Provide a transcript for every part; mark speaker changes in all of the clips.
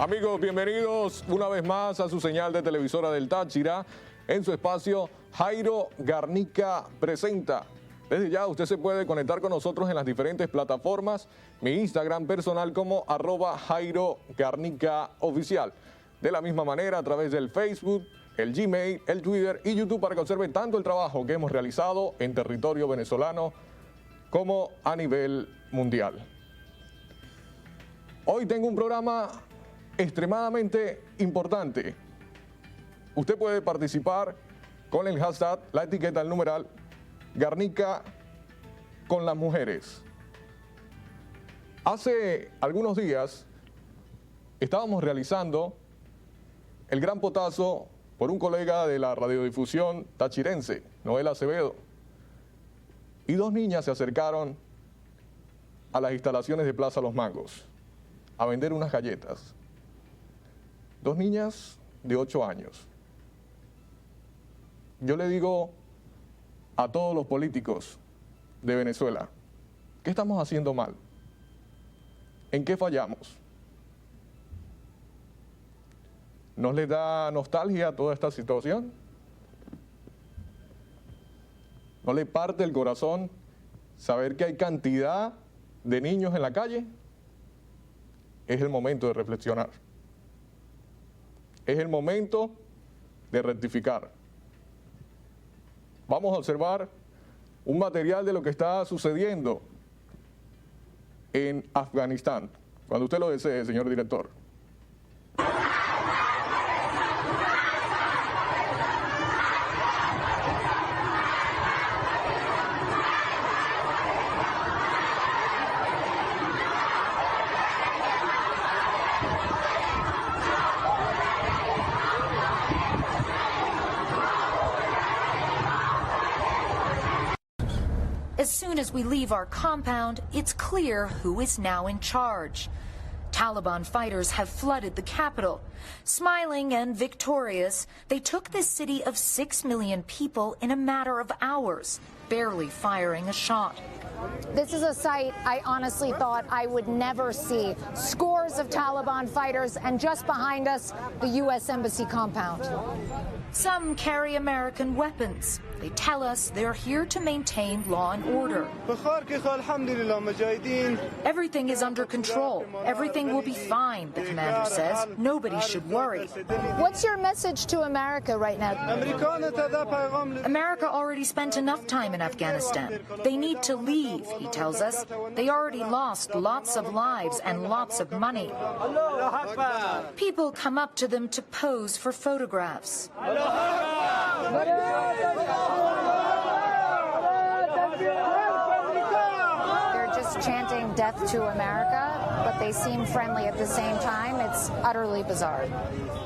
Speaker 1: Amigos, bienvenidos una vez más a su señal de televisora del Táchira en su espacio Jairo Garnica Presenta. Desde ya usted se puede conectar con nosotros en las diferentes plataformas, mi Instagram personal como @Jairo Garnica Oficial. De la misma manera a través del Facebook, el Gmail, el Twitter y YouTube para que observe tanto el trabajo que hemos realizado en territorio venezolano como a nivel mundial. Hoy tengo un programa extremadamente importante. Usted puede participar con el hashtag, la etiqueta, el numeral Garnica con las mujeres. Hace algunos días estábamos realizando el gran potazo por un colega de la radiodifusión tachirense, Noel Acevedo, y dos niñas se acercaron a las instalaciones de Plaza Los Mangos a vender unas galletas. Dos niñas de 8 años. Yo le digo a todos los políticos de Venezuela, ¿qué estamos haciendo mal? ¿En qué fallamos? ¿Nos les da nostalgia toda esta situación? ¿No le parte el corazón saber que hay cantidad de niños en la calle? Es el momento de reflexionar. Es el momento de rectificar. Vamos a observar un material de lo que está sucediendo en Afganistán. Cuando usted lo desee, señor director.
Speaker 2: As soon as we leave our compound, it's clear who is now in charge. Taliban fighters have flooded the capital. Smiling and victorious, they took this city of 6 million people in a matter of hours, barely firing a shot.
Speaker 3: This is a sight I honestly thought I would never see. Scores of Taliban fighters, and just behind us, the U.S. Embassy compound.
Speaker 2: Some carry American weapons. They tell us they're here to maintain law and order. Everything is under control. Everything will be fine, the commander says. Nobody should worry.
Speaker 3: What's your message to America right now?
Speaker 2: America already spent enough time in Afghanistan. They need to leave, he tells us. They already lost lots of lives and lots of money. People come up to them to pose for photographs.
Speaker 3: They're just chanting death to America, but they seem friendly at the same time. It's utterly bizarre.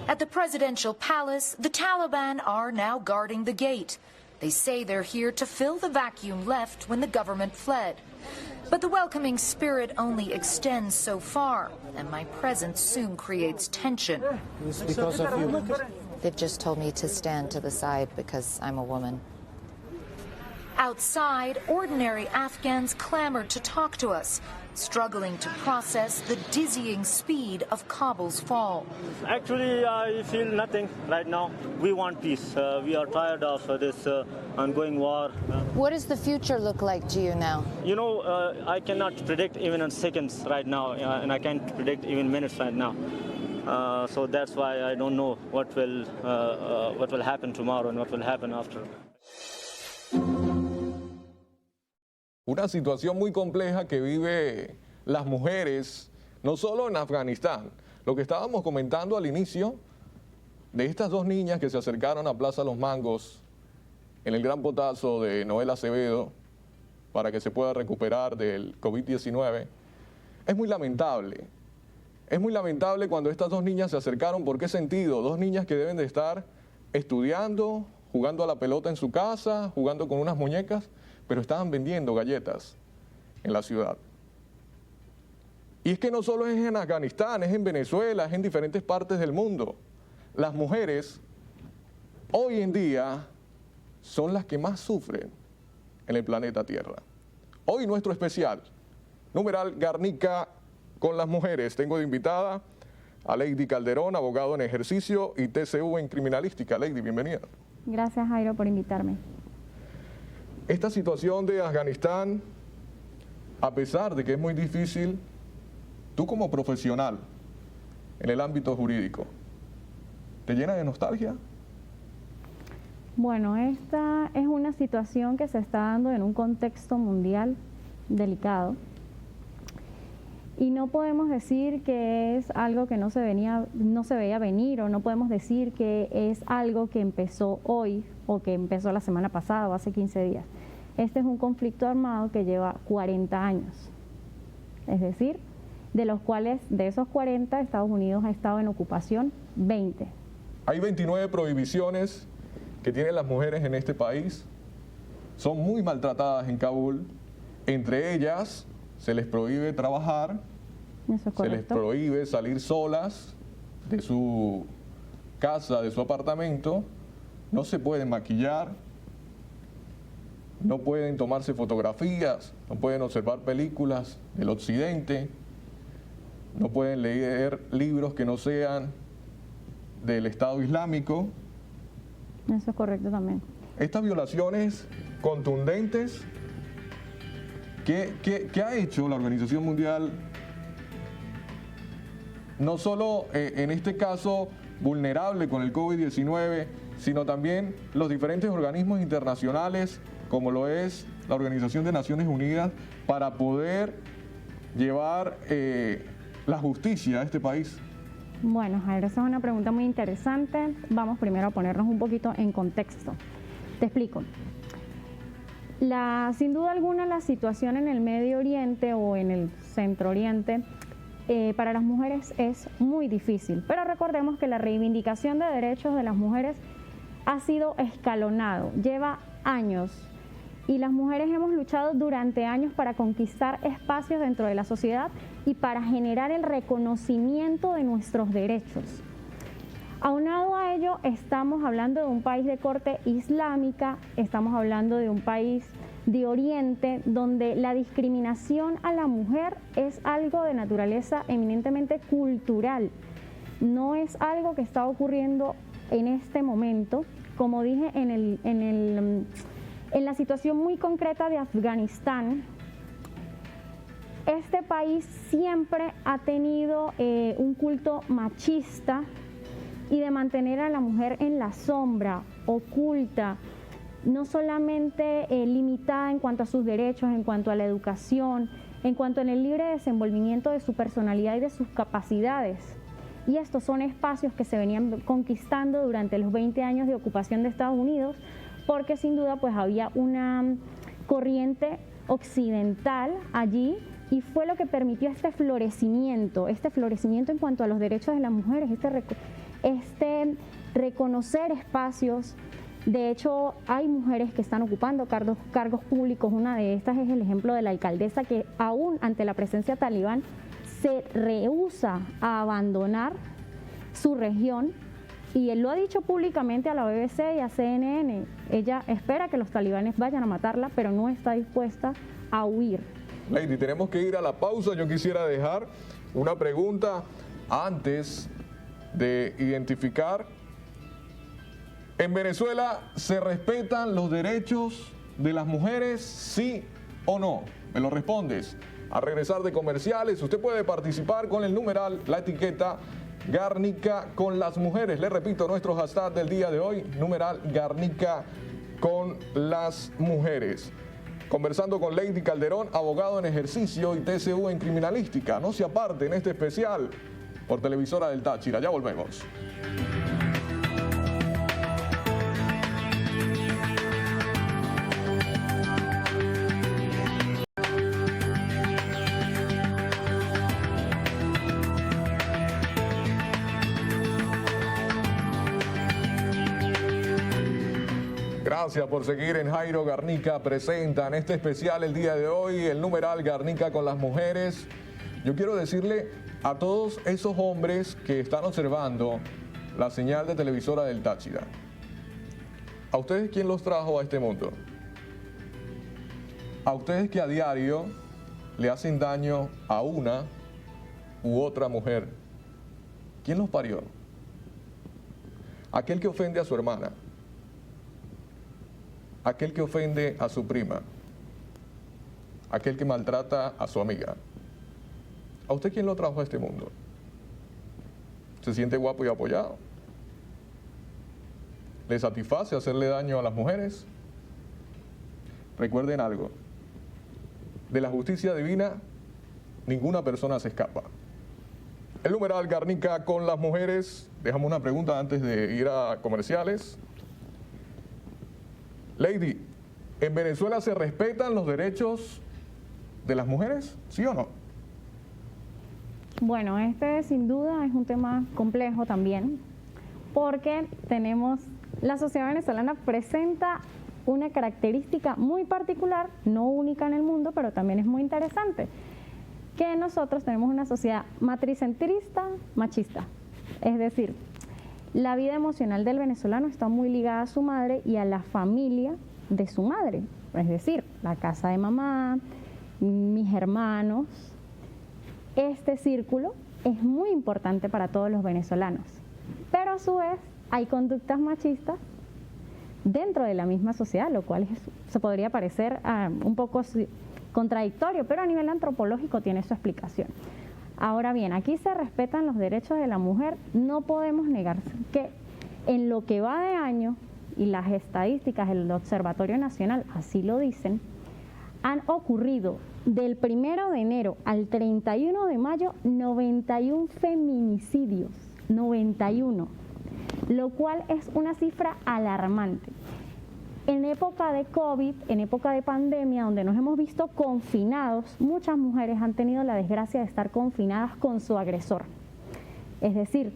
Speaker 2: At the presidential palace, the Taliban are now guarding the gate. They say they're here to fill the vacuum left when the government fled. But the welcoming spirit only extends so far, and my presence soon creates tension.
Speaker 4: It's because of you.
Speaker 3: They've just told me to stand to the side because I'm a woman.
Speaker 2: Outside, ordinary Afghans clamor to talk to us, struggling to process the dizzying speed of Kabul's fall.
Speaker 4: Actually, I feel nothing right now. We want peace. We are tired of this ongoing war.
Speaker 3: What does the future look like to you now?
Speaker 4: You know, I cannot predict even in seconds right now, and I can't predict even minutes right now. So that's why I don't know what will happen tomorrow and what will happen after.
Speaker 1: Una situación muy compleja que vive las mujeres, no solo en Afganistán. Lo que estábamos comentando al inicio de estas dos niñas que se acercaron a Plaza Los Mangos en el gran potazo de Noel Acevedo para que se pueda recuperar del COVID-19, es muy lamentable. Es muy lamentable cuando estas dos niñas se acercaron. ¿Por qué sentido? Dos niñas que deben de estar estudiando, jugando a la pelota en su casa, jugando con unas muñecas, pero estaban vendiendo galletas en la ciudad. Y es que no solo es en Afganistán, es en Venezuela, es en diferentes partes del mundo. Las mujeres hoy en día son las que más sufren en el planeta Tierra. Hoy nuestro especial, numeral Garnica con las mujeres. Tengo de invitada a Lady Calderón, abogado en ejercicio y TCU en criminalística. Lady, bienvenida.
Speaker 5: Gracias, Jairo, por invitarme.
Speaker 1: Esta situación de Afganistán, a pesar de que es muy difícil, tú como profesional en el ámbito jurídico, ¿te llena de nostalgia?
Speaker 5: Bueno, esta es una situación que se está dando en un contexto mundial delicado. Y no podemos decir que es algo que no se veía venir, o no podemos decir que es algo que empezó hoy o que empezó la semana pasada o hace 15 días. Este es un conflicto armado que lleva 40 años. Es decir, de los cuales, de esos 40, Estados Unidos ha estado en ocupación 20.
Speaker 1: Hay 29 prohibiciones que tienen las mujeres en este país. Son muy maltratadas en Kabul. Entre ellas, se les prohíbe trabajar,
Speaker 5: Eso es
Speaker 1: se les
Speaker 5: correcto.
Speaker 1: prohíbe salir solas de su casa, de su apartamento, no se pueden maquillar, no pueden tomarse fotografías, no pueden observar películas del occidente, no pueden leer libros que no sean del Estado Islámico.
Speaker 5: Eso es correcto también.
Speaker 1: Estas violaciones contundentes, ¿qué ha hecho la Organización Mundial? No solo en este caso vulnerable con el COVID-19, sino también los diferentes organismos internacionales, como lo es la Organización de Naciones Unidas, para poder llevar la justicia a este país.
Speaker 5: Bueno, Jairo, esa es una pregunta muy interesante. Vamos primero a ponernos un poquito en contexto. Te explico. Sin duda alguna, la situación en el Medio Oriente o en el Centro Oriente para las mujeres es muy difícil, pero recordemos que la reivindicación de derechos de las mujeres ha sido escalonado, lleva años, y las mujeres hemos luchado durante años para conquistar espacios dentro de la sociedad y para generar el reconocimiento de nuestros derechos. Aunado a ello, estamos hablando de un país de corte islámica, estamos hablando de un país de Oriente, donde la discriminación a la mujer es algo de naturaleza eminentemente cultural. No es algo que está ocurriendo en este momento. Como dije, en la situación muy concreta de Afganistán, este país siempre ha tenido un culto machista y de mantener a la mujer en la sombra, oculta, no solamente limitada en cuanto a sus derechos, en cuanto a la educación, en cuanto en el libre desenvolvimiento de su personalidad y de sus capacidades. Y estos son espacios que se venían conquistando durante los 20 años de ocupación de Estados Unidos, porque sin duda pues había una corriente occidental allí, y fue lo que permitió este florecimiento en cuanto a los derechos de las mujeres, este reconocer espacios. De hecho, hay mujeres que están ocupando cargos públicos. Una de estas es el ejemplo de la alcaldesa, que aún ante la presencia talibán se rehúsa a abandonar su región, y él lo ha dicho públicamente a la BBC y a CNN. Ella espera que los talibanes vayan a matarla, pero no está dispuesta a huir.
Speaker 1: Lady, tenemos que ir a la pausa. Yo quisiera dejar una pregunta antes de identificar. ¿En Venezuela se respetan los derechos de las mujeres, sí o no? Me lo respondes. Al regresar de comerciales, usted puede participar con el numeral, la etiqueta Garnica con las mujeres. Le repito, nuestro hashtag del día de hoy, numeral Garnica con las mujeres. Conversando con Lady Calderón, abogado en ejercicio y TCU en criminalística. No se aparte en este especial por Televisora del Táchira. Ya volvemos. Gracias por seguir en Jairo Garnica Presenta. En este especial el día de hoy, el numeral Garnica con las mujeres. Yo quiero decirle a todos esos hombres que están observando la señal de Televisora del Táchira, ¿a ustedes quién los trajo a este mundo? A ustedes que a diario le hacen daño a una u otra mujer. ¿Quién los parió? Aquel que ofende a su hermana, aquel que ofende a su prima, aquel que maltrata a su amiga. ¿A usted quién lo trajo a este mundo? ¿Se siente guapo y apoyado? ¿Le satisface hacerle daño a las mujeres? Recuerden algo, de la justicia divina ninguna persona se escapa. El numeral Garnica con las mujeres. Dejamos una pregunta antes de ir a comerciales. Lady, ¿en Venezuela se respetan los derechos de las mujeres? ¿Sí o no?
Speaker 5: Bueno, este sin duda es un tema complejo también, porque la sociedad venezolana presenta una característica muy particular, no única en el mundo, pero también es muy interesante, que nosotros tenemos una sociedad matricentrista, machista. Es decir, la vida emocional del venezolano está muy ligada a su madre y a la familia de su madre. Es decir, la casa de mamá, mis hermanos. Este círculo es muy importante para todos los venezolanos. Pero a su vez hay conductas machistas dentro de la misma sociedad, lo cual se podría parecer un poco contradictorio, pero a nivel antropológico tiene su explicación. Ahora bien, aquí se respetan los derechos de la mujer. No podemos negar que en lo que va de año, y las estadísticas del Observatorio Nacional así lo dicen, han ocurrido del 1 de enero al 31 de mayo 91 feminicidios, 91, lo cual es una cifra alarmante. En época de COVID, en época de pandemia, donde nos hemos visto confinados, muchas mujeres han tenido la desgracia de estar confinadas con su agresor. Es decir,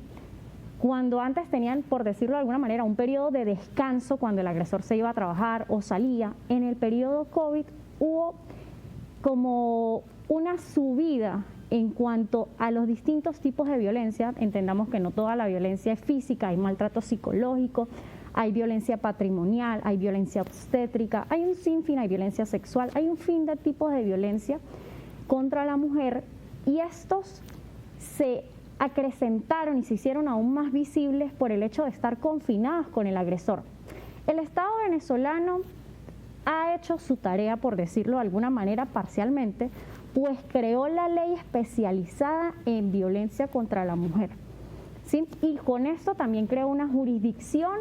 Speaker 5: cuando antes tenían, por decirlo de alguna manera, un periodo de descanso cuando el agresor se iba a trabajar o salía, en el periodo COVID hubo como una subida en cuanto a los distintos tipos de violencia. Entendamos que no toda la violencia es física, hay maltrato psicológico, hay violencia patrimonial, hay violencia obstétrica, hay un sinfín, hay violencia sexual, hay un fin de tipos de violencia contra la mujer, y estos se acrecentaron y se hicieron aún más visibles por el hecho de estar confinados con el agresor. El Estado venezolano ha hecho su tarea, por decirlo de alguna manera parcialmente, pues creó la ley especializada en violencia contra la mujer, ¿sí? Y con esto también creó una jurisdicción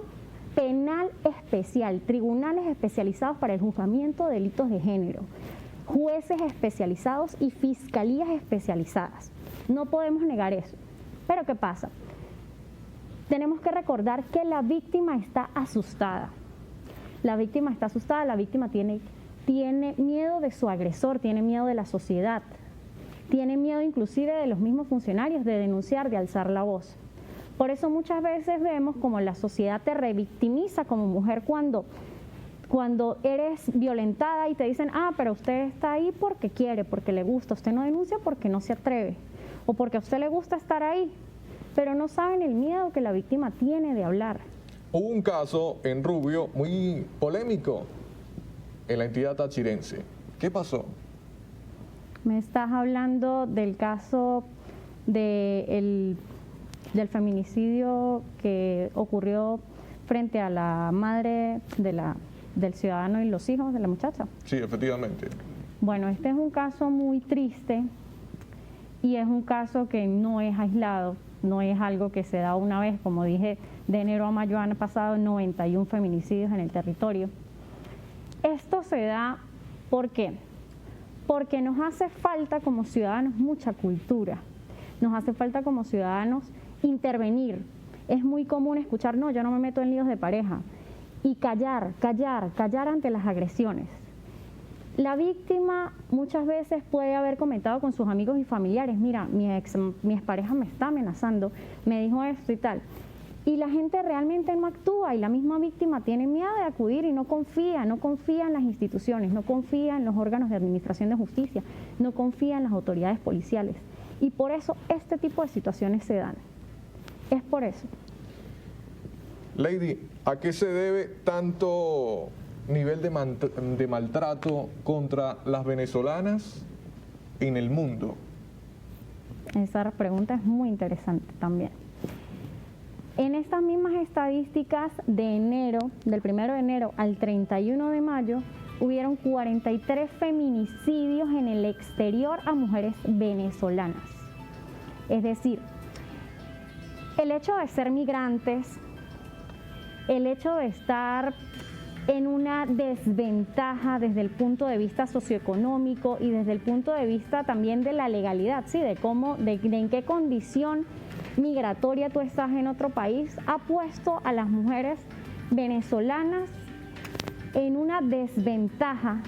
Speaker 5: penal especial, tribunales especializados para el juzgamiento de delitos de género, jueces especializados y fiscalías especializadas. No podemos negar eso. Pero ¿qué pasa? Tenemos que recordar que la víctima está asustada. La víctima está asustada, la víctima tiene miedo de su agresor, tiene miedo de la sociedad, tiene miedo inclusive de los mismos funcionarios de denunciar, de alzar la voz. Por eso muchas veces vemos como la sociedad te revictimiza como mujer cuando eres violentada y te dicen, pero usted está ahí porque quiere, porque le gusta, usted no denuncia porque no se atreve, o porque a usted le gusta estar ahí, pero no saben el miedo que la víctima tiene de hablar.
Speaker 1: Hubo un caso en Rubio muy polémico en la entidad tachirense. ¿Qué pasó?
Speaker 5: Me estás hablando del caso del feminicidio que ocurrió frente a la madre del ciudadano y los hijos de la muchacha.
Speaker 1: Sí, efectivamente.
Speaker 5: Bueno, este es un caso muy triste y es un caso que no es aislado, no es algo que se da una vez. Como dije, de enero a mayo han pasado 91 feminicidios en el territorio. Esto se da, ¿por qué? Porque nos hace falta como ciudadanos mucha cultura, nos hace falta como ciudadanos intervenir. Es muy común escuchar, no, yo no me meto en líos de pareja, y callar ante las agresiones. La víctima muchas veces puede haber comentado con sus amigos y familiares, mira, mi expareja me está amenazando, me dijo esto y tal. Y la gente realmente no actúa, y la misma víctima tiene miedo de acudir y no confía en las instituciones, no confía en los órganos de administración de justicia, no confía en las autoridades policiales. Y por eso este tipo de situaciones se dan. Es por eso.
Speaker 1: Lady, ¿a qué se debe tanto nivel de maltrato contra las venezolanas en el mundo?
Speaker 5: Esa pregunta es muy interesante también. En estas mismas estadísticas de enero, del 1 de enero al 31 de mayo, hubieron 43 feminicidios en el exterior a mujeres venezolanas. Es decir, el hecho de ser migrantes, el hecho de estar en una desventaja desde el punto de vista socioeconómico y desde el punto de vista también de la legalidad, ¿sí? de en qué condición migratoria tú estás en otro país, ha puesto a las mujeres venezolanas en una desventaja,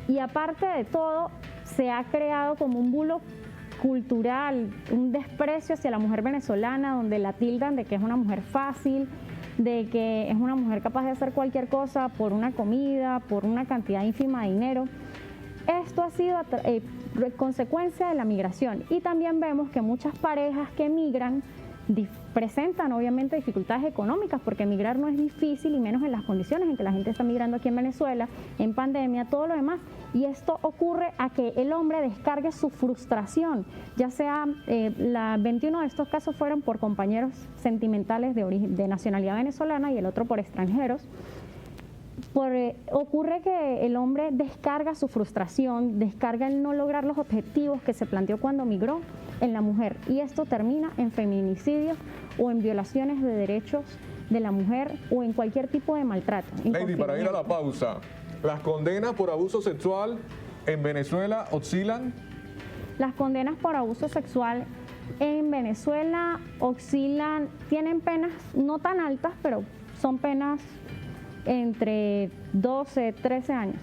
Speaker 5: y aparte de todo se ha creado como un bulo cultural, un desprecio hacia la mujer venezolana, donde la tildan de que es una mujer fácil, de que es una mujer capaz de hacer cualquier cosa por una comida, por una cantidad ínfima de dinero. Esto ha sido consecuencia de la migración, y también vemos que muchas parejas que migran presentan obviamente dificultades económicas, porque migrar no es difícil, y menos en las condiciones en que la gente está migrando aquí en Venezuela, en pandemia, todo lo demás. Y esto ocurre a que el hombre descargue su frustración, ya sea 21 de estos casos fueron por compañeros sentimentales de nacionalidad venezolana y el otro por extranjeros. Ocurre que el hombre descarga su frustración, descarga el no lograr los objetivos que se planteó cuando migró en la mujer, y esto termina en feminicidios o en violaciones de derechos de la mujer o en cualquier tipo de maltrato.
Speaker 1: Lady, para ir a la pausa, ¿las condenas por abuso sexual en Venezuela oscilan?
Speaker 5: Las condenas por abuso sexual en Venezuela oscilan, tienen penas no tan altas, pero son penas entre 12, 13 años,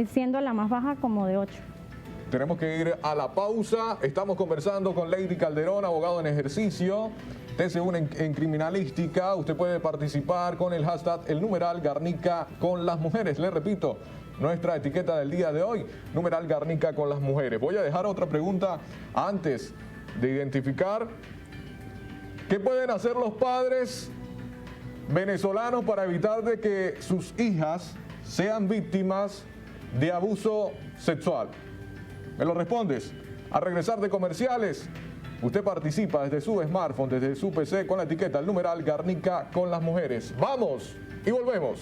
Speaker 5: siendo la más baja como de 8.
Speaker 1: Tenemos que ir a la pausa. Estamos conversando con Lady Calderón, abogado en ejercicio, TC1 en criminalística. Usted puede participar con el hashtag, el numeral Garnica con las mujeres. Le repito, nuestra etiqueta del día de hoy, numeral Garnica con las mujeres. Voy a dejar otra pregunta antes de identificar qué pueden hacer los padres venezolanos para evitar de que sus hijas sean víctimas de abuso sexual. ¿Me lo respondes? Al regresar de comerciales, usted participa desde su smartphone, desde su PC, con la etiqueta, el numeral Garnica con las mujeres. ¡Vamos! Y volvemos.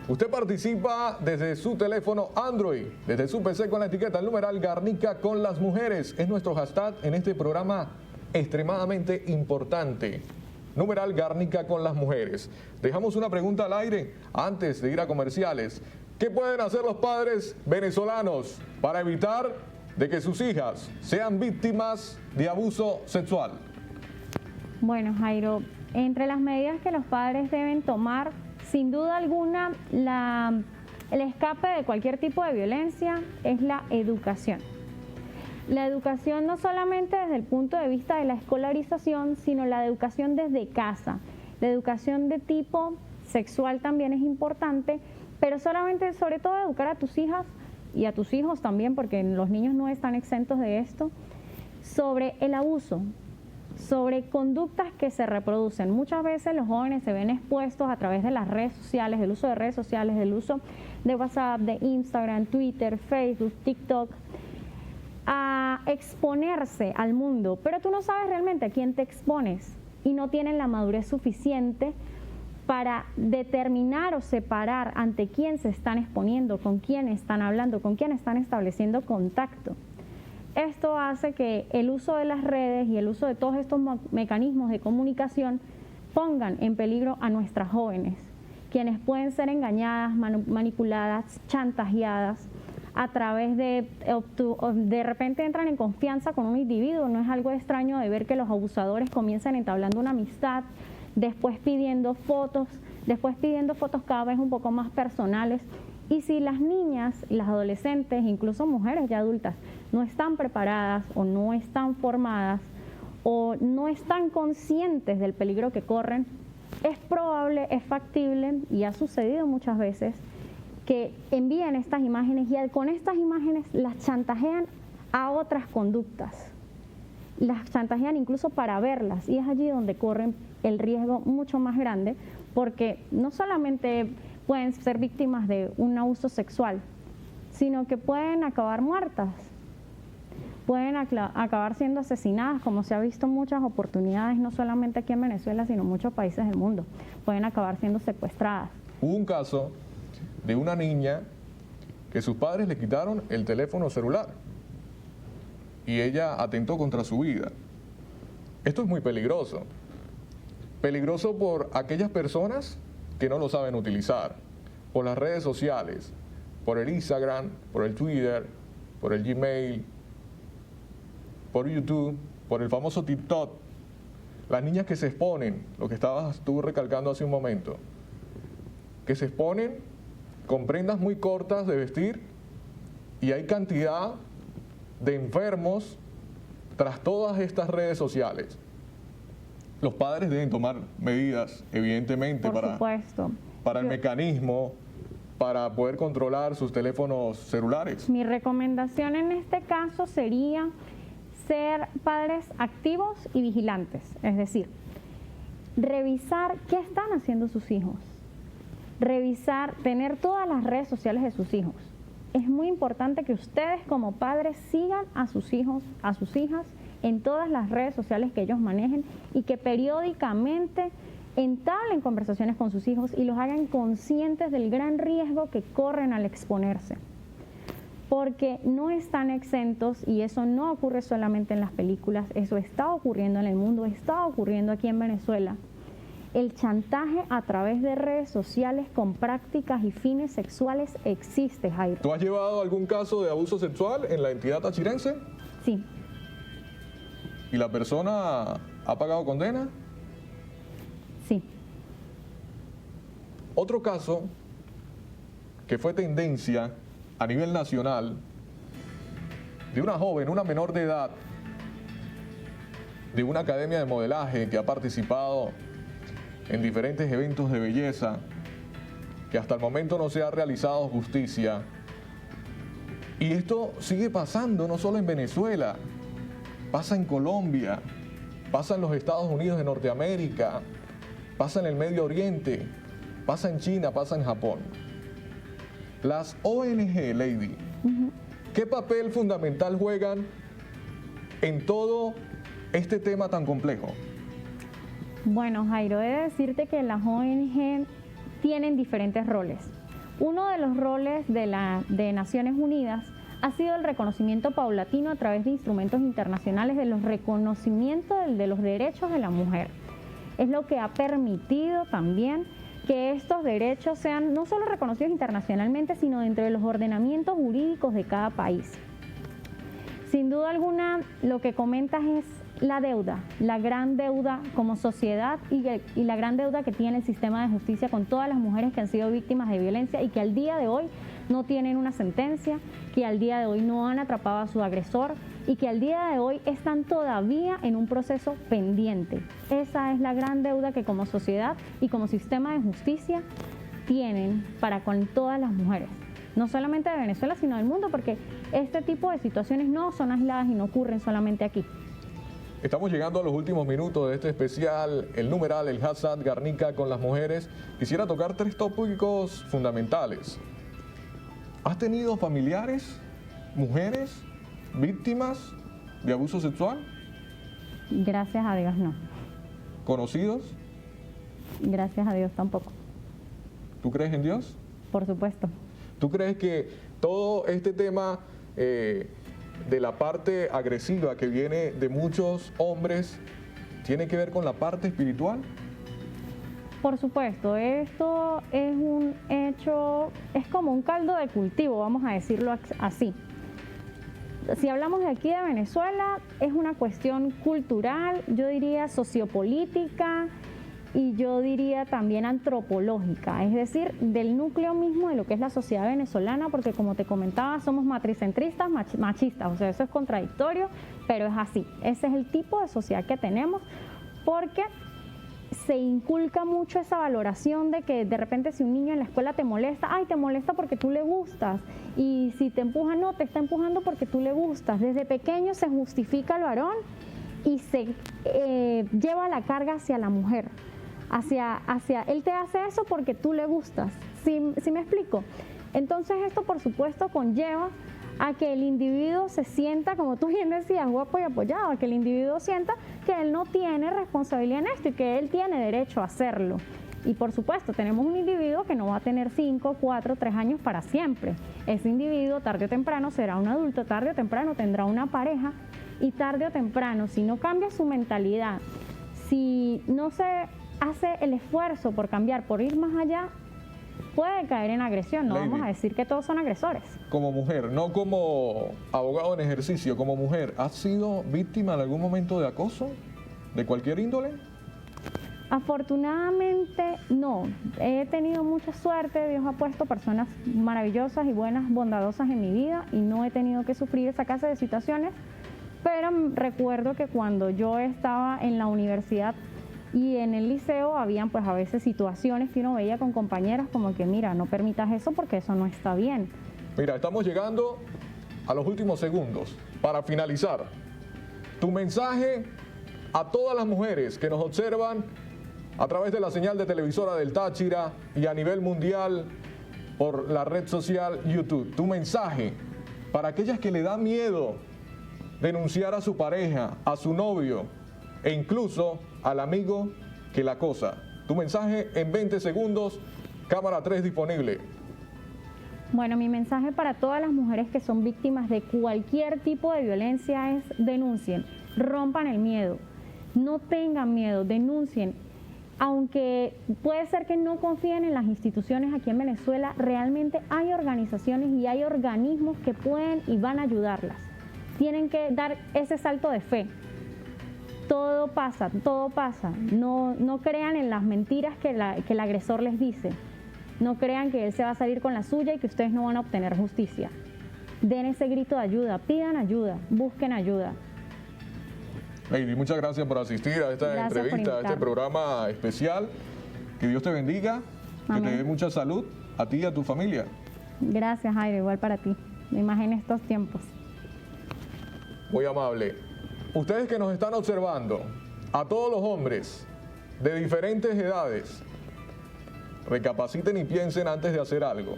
Speaker 1: Usted participa desde su teléfono Android, desde su PC con la etiqueta, el numeral Garnica con las mujeres. Es nuestro hashtag en este programa extremadamente importante. Numeral Garnica con las mujeres. Dejamos una pregunta al aire antes de ir a comerciales. ¿Qué pueden hacer los padres venezolanos para evitar de que sus hijas sean víctimas de abuso sexual?
Speaker 5: Bueno, Jairo, entre las medidas que los padres deben tomar, sin duda alguna, el escape de cualquier tipo de violencia es la educación. La educación no solamente desde el punto de vista de la escolarización, sino la educación desde casa. La educación de tipo sexual también es importante, pero sobre todo educar a tus hijas y a tus hijos también, porque los niños no están exentos de esto, sobre el abuso, sobre conductas que se reproducen. Muchas veces los jóvenes se ven expuestos a través de las redes sociales, del uso de redes sociales, del uso de WhatsApp, de Instagram, Twitter, Facebook, TikTok, a exponerse al mundo, pero tú no sabes realmente a quién te expones y no tienen la madurez suficiente para determinar o separar ante quién se están exponiendo, con quién están hablando, con quién están estableciendo contacto. Esto hace que el uso de las redes y el uso de todos estos mecanismos de comunicación pongan en peligro a nuestras jóvenes, quienes pueden ser engañadas, manipuladas, chantajeadas a través de repente entran en confianza con un individuo. No es algo extraño de ver que los abusadores comienzan entablando una amistad, después pidiendo fotos cada vez un poco más personales. Y si las niñas, las adolescentes, incluso mujeres ya adultas, no están preparadas o no están formadas o no están conscientes del peligro que corren, es probable, es factible y ha sucedido muchas veces que envíen estas imágenes y con estas imágenes las chantajean a otras conductas. las chantajean incluso para verlas, y es allí donde corren el riesgo mucho más grande, porque no solamente pueden ser víctimas de un abuso sexual, sino que pueden acabar muertas, pueden acabar siendo asesinadas, como se ha visto en muchas oportunidades, no solamente aquí en Venezuela, sino en muchos países del mundo. Pueden acabar siendo secuestradas.
Speaker 1: Hubo un caso de una niña que sus padres le quitaron el teléfono celular y ella atentó contra su vida. Esto es muy peligroso. Peligroso por aquellas personas que no lo saben utilizar, por las redes sociales, por el Instagram, por el Twitter, por el Gmail, por YouTube, por el famoso TikTok. Las niñas que se exponen, lo que estabas tú recalcando hace un momento, que se exponen con prendas muy cortas de vestir, y hay cantidad de enfermos tras todas estas redes sociales. Los padres deben tomar medidas, evidentemente, para el mecanismo, para poder controlar sus teléfonos celulares.
Speaker 5: Mi recomendación en este caso sería ser padres activos y vigilantes, es decir, revisar qué están haciendo sus hijos, revisar, tener todas las redes sociales de sus hijos. Es muy importante que ustedes como padres sigan a sus hijos, a sus hijas, en todas las redes sociales que ellos manejen, y que periódicamente entablen conversaciones con sus hijos y los hagan conscientes del gran riesgo que corren al exponerse. Porque no están exentos, y eso no ocurre solamente en las películas, eso está ocurriendo en el mundo, está ocurriendo aquí en Venezuela. El chantaje a través de redes sociales con prácticas y fines sexuales existe, Jairo.
Speaker 1: ¿Tú has llevado algún caso de abuso sexual en la entidad tachirense?
Speaker 5: Sí.
Speaker 1: ¿Y la persona ha pagado condena?
Speaker 5: Sí.
Speaker 1: Otro caso que fue tendencia a nivel nacional, de una joven, una menor de edad, de una academia de modelaje que ha participado en diferentes eventos de belleza, que hasta el momento no se ha realizado justicia. Y esto sigue pasando no solo en Venezuela, pasa en Colombia, pasa en los Estados Unidos de Norteamérica, pasa en el Medio Oriente, pasa en China, pasa en Japón. Las ONG, Lady, ¿qué papel fundamental juegan en todo este tema tan complejo?
Speaker 5: Bueno, Jairo, he de decirte que las ONG tienen diferentes roles. Uno de los roles de Naciones Unidas ha sido el reconocimiento paulatino a través de instrumentos internacionales de los reconocimientos de los derechos de la mujer. Es lo que ha permitido también que estos derechos sean no solo reconocidos internacionalmente, sino dentro de los ordenamientos jurídicos de cada país. Sin duda alguna, lo que comentas es la deuda, la gran deuda como sociedad y la gran deuda que tiene el sistema de justicia con todas las mujeres que han sido víctimas de violencia y que al día de hoy no tienen una sentencia, que al día de hoy no han atrapado a su agresor y que al día de hoy están todavía en un proceso pendiente. Esa es la gran deuda que como sociedad y como sistema de justicia tienen para con todas las mujeres. No solamente de Venezuela, sino del mundo, porque este tipo de situaciones no son aisladas y no ocurren solamente aquí.
Speaker 1: Estamos llegando a los últimos minutos de este especial, el numeral, el hashtag Garnica con las mujeres. Quisiera tocar 3 tópicos fundamentales. ¿Has tenido familiares, mujeres, víctimas de abuso sexual?
Speaker 5: Gracias a Dios no.
Speaker 1: ¿Conocidos?
Speaker 5: Gracias a Dios tampoco.
Speaker 1: ¿Tú crees en Dios?
Speaker 5: Por supuesto.
Speaker 1: ¿Tú crees que todo este tema de la parte agresiva que viene de muchos hombres tiene que ver con la parte espiritual?
Speaker 5: Por supuesto, esto es un hecho, es como un caldo de cultivo, vamos a decirlo así. Si hablamos de aquí de Venezuela, es una cuestión cultural, yo diría sociopolítica y yo diría también antropológica, es decir, del núcleo mismo de lo que es la sociedad venezolana, porque como te comentaba, somos matricentristas, machistas, o sea, eso es contradictorio, pero es así. Ese es el tipo de sociedad que tenemos, porque se inculca mucho esa valoración de que de repente si un niño en la escuela te molesta, ay, te molesta porque tú le gustas, y si te empuja, no, te está empujando porque tú le gustas. Desde pequeño se justifica al varón y se lleva la carga hacia la mujer, hacia él te hace eso porque tú le gustas, ¿sí me explico? Entonces esto por supuesto conlleva a que el individuo se sienta, como tú bien decías, guapo y apoyado, a que el individuo sienta que él no tiene responsabilidad en esto y que él tiene derecho a hacerlo. Y por supuesto, tenemos un individuo que no va a tener 5, 4, 3 años para siempre. Ese individuo tarde o temprano será un adulto, tarde o temprano tendrá una pareja y tarde o temprano, si no cambia su mentalidad, si no se hace el esfuerzo por cambiar, por ir más allá, puede caer en agresión. No vamos a decir que todos son agresores.
Speaker 1: Como mujer, no como abogado en ejercicio, como mujer, ¿has sido víctima en algún momento de acoso de cualquier índole?
Speaker 5: Afortunadamente no, he tenido mucha suerte, Dios ha puesto personas maravillosas y buenas, bondadosas en mi vida y no he tenido que sufrir esa clase de situaciones, pero recuerdo que cuando yo estaba en la universidad y en el liceo habían pues a veces situaciones que uno veía con compañeras como que mira, no permitas eso porque eso no está bien.
Speaker 1: Mira, estamos llegando a los últimos segundos para finalizar. Tu mensaje a todas las mujeres que nos observan a través de la señal de televisora del Táchira y a nivel mundial por la red social YouTube. Tu mensaje para aquellas que le da miedo denunciar a su pareja, a su novio e incluso al amigo que la acosa. Tu mensaje en 20 segundos, cámara 3 disponible.
Speaker 5: Bueno, mi mensaje para todas las mujeres que son víctimas de cualquier tipo de violencia es denuncien, rompan el miedo, no tengan miedo, denuncien. Aunque puede ser que no confíen en las instituciones aquí en Venezuela, realmente hay organizaciones y hay organismos que pueden y van a ayudarlas. Tienen que dar ese salto de fe. Todo pasa, todo pasa. No crean en las mentiras que el agresor les dice. No crean que él se va a salir con la suya y que ustedes no van a obtener justicia. Den ese grito de ayuda, pidan ayuda, busquen ayuda.
Speaker 1: Lady, muchas gracias por asistir a esta entrevista, a este programa especial. Que Dios te bendiga, que te dé mucha salud a ti y a tu familia.
Speaker 5: Gracias, Jairo, igual para ti. Me imagino estos tiempos.
Speaker 1: Muy amable. Ustedes que nos están observando, a todos los hombres de diferentes edades, recapaciten y piensen antes de hacer algo.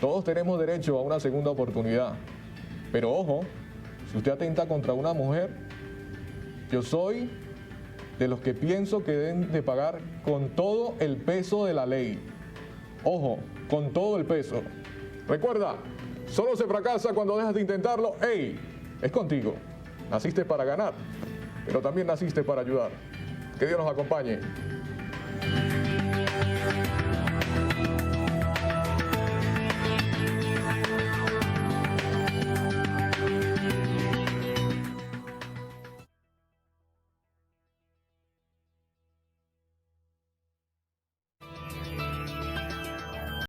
Speaker 1: Todos tenemos derecho a una segunda oportunidad. Pero ojo, si usted atenta contra una mujer, yo soy de los que pienso que deben de pagar con todo el peso de la ley. Ojo, con todo el peso. Recuerda, solo se fracasa cuando dejas de intentarlo. ¡Ey! Es contigo. Naciste para ganar, pero también naciste para ayudar. Que Dios nos acompañe.